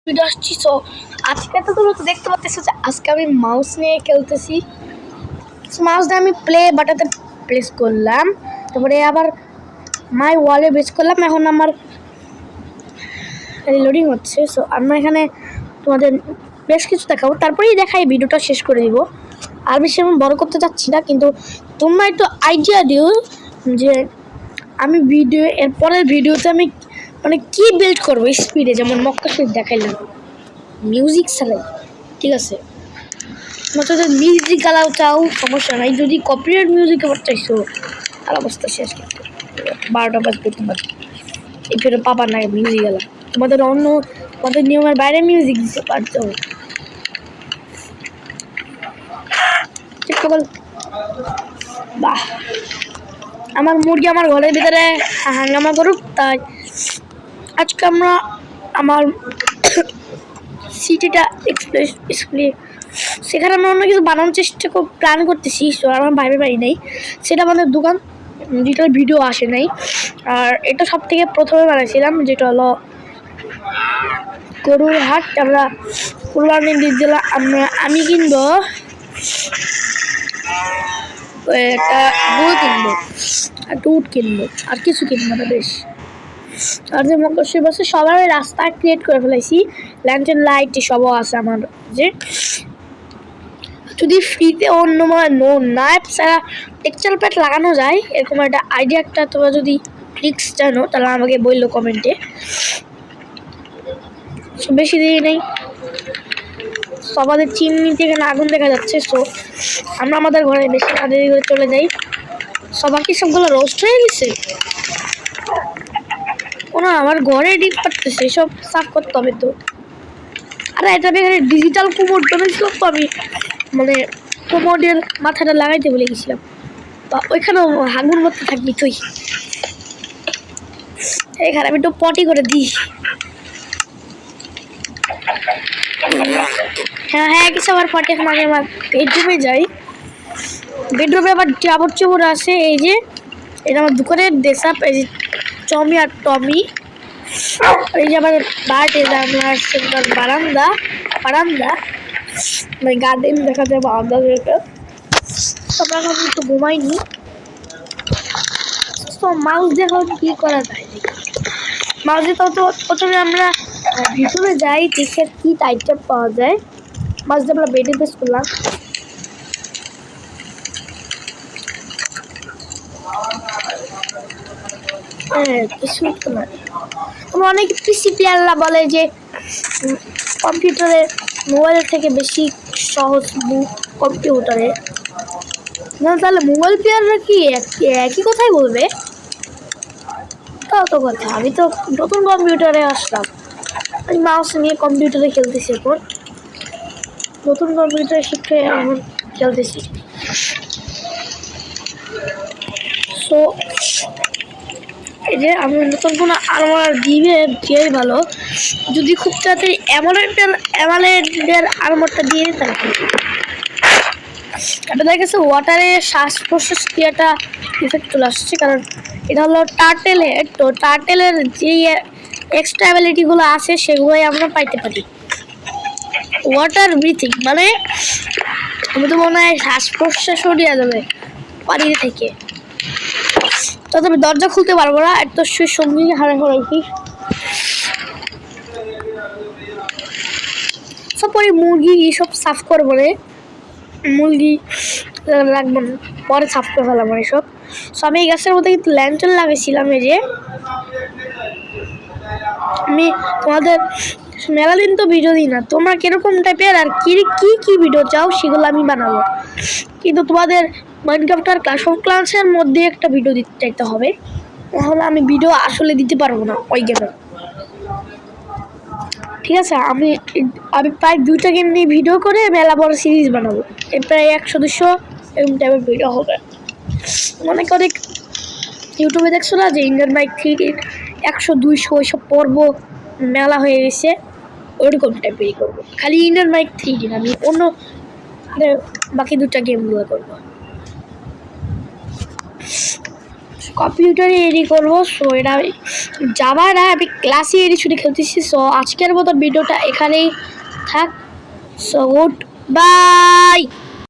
Video আসছি। So আজকে তো তোমরা তো দেখতে পাচ্ছ যে আজকে আমি মাউস নিয়ে খেলতেছি। মাউস দিয়ে আমি প্লে বাটনতে প্রেস করলাম, তারপরে আবার মাই ওয়ালে বেস করলাম। এখন আমার লোডিং হচ্ছে। সো আমরা এখানে তোমাদের বেশ কিছু দেখাবো, তারপরেই দেখাই ভিডিওটা শেষ করে দিব। আর বেশি আমি বড় করতে চাচ্ছি না, কিন্তু তোমরা একটু আইডিয়া দিও যে আমি ভিডিও এর পরের ভিডিওতে আমি মানে কি বিল্ড করবো স্পিডে, যেমন মক্কা শরীফ দেখাইলাম মিউজিক ছাড়াই, ঠিক আছে? মাত্র মিউজিক আলাও চাও সমস্যা নাই, যদি কপিরাইট মিউজিক আবার চাইছো আর অবস্থা শেষ। কিন্তু 12টা বাজবে, তোমার এই ফেরো পাবার না মিউজিক আলা, তোমাদের নিয়মের বাইরে মিউজিক দিতে পারছো। বাহ, আমার মুরগি আমার ঘরের ভিতরে হাঙ্গামা করুক, তাই আজকে আমরা আমার সিটিটা সেখানে আমরা অন্য কিছু বানানোর চেষ্টা প্ল্যান করতেছি। সো আমার ভাইবে বাড়ি নেই, সেটা আমাদের দোকান, যেটার ভিডিও আসে নাই। আর এটা সব থেকে প্রথমে বানাইছিলাম, যেটা হলো গরুর হাট। আমরা কুরবানির দিন দিলাম, আমি কিনবো একটা গরু কিনবো, একটা উট কিনবো, আর কিছু কিনবো না বেশ। আর যে মকর বসে সবার রাস্তা ক্রিয়েট করে ফেলাইছি, ল্যান্টেন লাইট সবও আছে আমার। যে যদি ফ্রিতে অন্য নাইট ছাড়া টেক্সচার প্যাড লাগানো যায় এরকম একটা আইডিয়া, একটা তোমরা যদি ট্রিক্স জানো তাহলে আমাকে বললো কমেন্টে। বেশি দেরি নেই, সবাদের চিমনিতে এখানে আগুন দেখা যাচ্ছে। সো আমরা আমাদের ঘরে বেশি না দেরি করে চলে যাই। সবার কি সবগুলো রোস্ট হয়ে গেছে? ওনা আমার ঘরে ডিপ পারতেছে, সব সাফ করতে হবে তো। আরে এটা এখানে ডিজিটাল কোমোড বানাইছিল তো, আমি মানে কোমোডের মাথাটা লাগাইতে বলে গেছিলাম, বা ওইখানেও হাগুর মতো থাকবি তুই। এখানে আমি একটু পটি করে দিই। হ্যাঁ কিছু আবার পটি, এখন আগে আমার বেডরুমে যাই। বেডরুমে আবার জাবর চবর আছে। এই যে এটা আমার দোকানের ডেসাপ, এই যে টমি আর টমি। এই যে আমার বার্থ, এই যে আমার বারান্দা মানে গার্ডেন দেখা যায় বারান্দা থেকে। আমরা এখন একটু ঘুমাইনি। তো মাউস দেখো কি করা যায়, মাউস দিয়ে তো প্রথমে আমরা ভিতরে যাই, দেখে কি টাইপটা পাওয়া যায়। মাউস দিয়ে আমরা বেডে বেস করলাম। কিছু তো না, অনেক পিসি প্লেয়াররা বলে যে কম্পিউটারে মোবাইলের থেকে বেশি সহজ কম্পিউটারে। না তাহলে মোবাইল প্লেয়াররা কি একই কথাই বলবে? তাও তো কথা, আমি তো নতুন কম্পিউটারে আসলাম, আমি মাউস নিয়ে কম্পিউটারে খেলতেছি। এখন নতুন কম্পিউটারে শিখে এখন খেলতেছি। সো এই যে আমি নতুন কোনো আর্মার দিয়ে ভালো, যদি খুব তাড়াতাড়ি অ্যামোলেডের আর্মারটা দিয়ে দিতে পারি। এটা দেখা গেছে ওয়াটারে শ্বাস প্রশ্বাস ক্রিয়াটা ইফেক্ট চলে আসছে, কারণ এটা হলো টার্টেল হেড। তো টার্টেলের যে এক্সট্রা অ্যাবিলিটিগুলো আছে সেগুলোই আমরা পাইতে পারি। ওয়াটার ব্রিথিং মানে আমি তো মনে হয় শ্বাস প্রশ্বাস সরিয়ে যাবে পানি থেকে। তো আমি দরজা খুলতে পারবো না, এত সঙ্গী হারা হয়েছি। তারপরে মুরগি এইসব সাফ করবো রে, মুরগি লাগবো না, পরে সাফ করে ফেলাম এসব। সো আমি এই গাছের মধ্যে কিন্তু ল্যান্টার্ন লাগাইছিলাম। এই যে আমি তোমাদের মেলা দিন তো ভিডিও দিই না, তোমরা কিরকম টাইপের আর কি ভিডিও চাও সেগুলো আমি বানাবো, কিন্তু তোমাদের মাইনক্রাফট আর ক্লাশ অফ ক্লান্সের মধ্যে একটা ভিডিও দিতে চাইতে হবে, তাহলে আমি ভিডিও আসলে দিতে পারবো না ওই গেমে। ঠিক আছে, আমি প্রায় 2টা গেম নিয়ে ভিডিও করে মেলা বড় সিরিজ বানাবো, প্রায় 100-200 এরকম টাইপের ভিডিও হবে। অনেক ইউটিউবে দেখছো না যে ইন্ডিয়ান বাইক 3 100-200 ওইসব পর্ব মেলা হয়ে গেছে, ওইরকম টাইপেরই করবো। খালি ইন্ডিয়ান বাইক 3 না, আমি অন্য বাকি 2টা গেমগুলো করবো। কম্পিউটারে এডি করবো। সো এটা যাবা না, আমি ক্লাসে এডি ছুটি খেলতেছি। সো আজকের মতো ভিডিওটা এখানেই থাক। So good bye.